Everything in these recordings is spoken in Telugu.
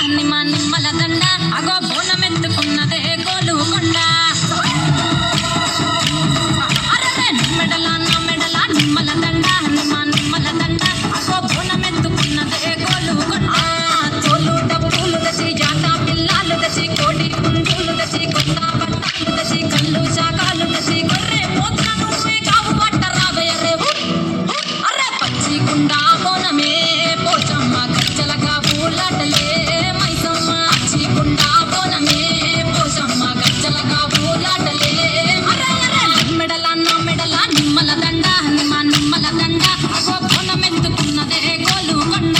నిమ్మల దండ అగో బోనమెత్తుకున్నదే గోలుకొండ అరే మెడల నా మెడల నిమ్మల దండ నిమ్మల దండ అగో బోనమెత్తుకున్నదే గోలుకొండ తోలు డబ్బులు తెచ్చి జాత పిల్లాలు తెచ్చి కోడి పుంజులు తెచ్చి కొత్త బట్టాలు తెచ్చి కళ్ళు శాఖలు తెచ్చి గొర్రె పోతులను కావు పట్ట రాబోయరే అరే పచ్చి కుండ బోనమే పోచమ్మ గచ్చలగా ఊలాటలే మైసమ్మ పచ్చి కుండ బోనమే పోచమ్మ గచ్చలగా ఊలాటలే అరే మెడల నా మెడల నిమ్మల దండ నిమ్మల దండ అగో బోనమెత్తుకున్నదే గోలుకొండ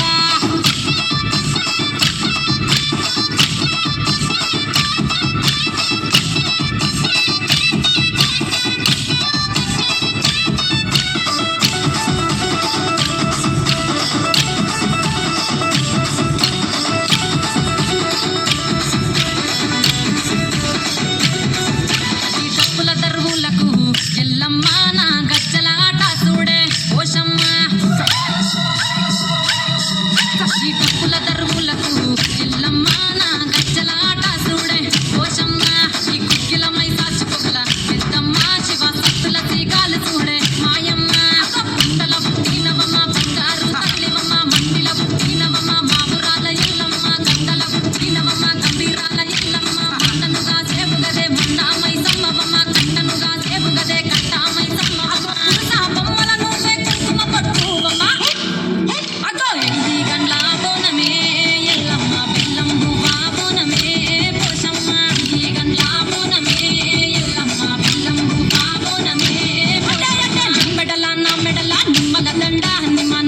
ఎల్లమ్మ నా గచ్చల ఆట చూడే పోషమ్మ ఈ కప్పుల దరువులకు ఎల్లమ్మ నా గచ్చల ఆట చూడే పోషమ్మ ఈ కుక్కిల మైసాచి పొగల పెద్దమ్మ శివ సత్తుల తీగాలు చూడే మాయమ్మ పుట్టల పుట్టినవమ్మ బంగారు తల్లివమ్మ మండిల పుట్టినవమ్మ మాపురాల ఎల్లమ్మ గంగల పుట్టినవమ్మ గంభీరాల ఎల్లమ్మ మన్ననుగా సేపుగదే మన్నా మైసమ్మవమ్మ కన్ననుగా సేపుగదే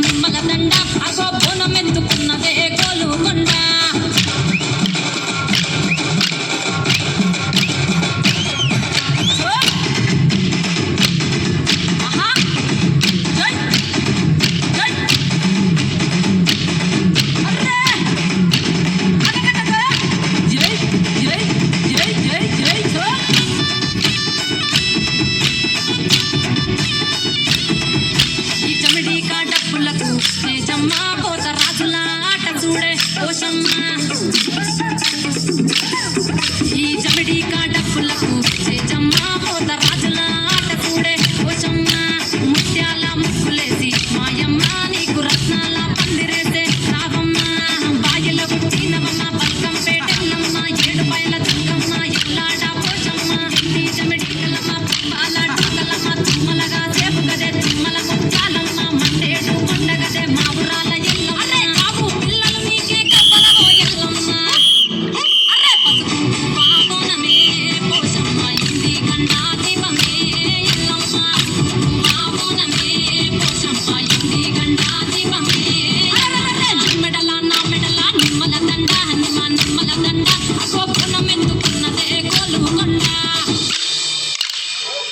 నిమ్మల దండ అగో బోనమెత్తుకున్నదే గోలుకొండ తేజమ్మ పోత రాజుల ఆట చూడే పోషమ్మ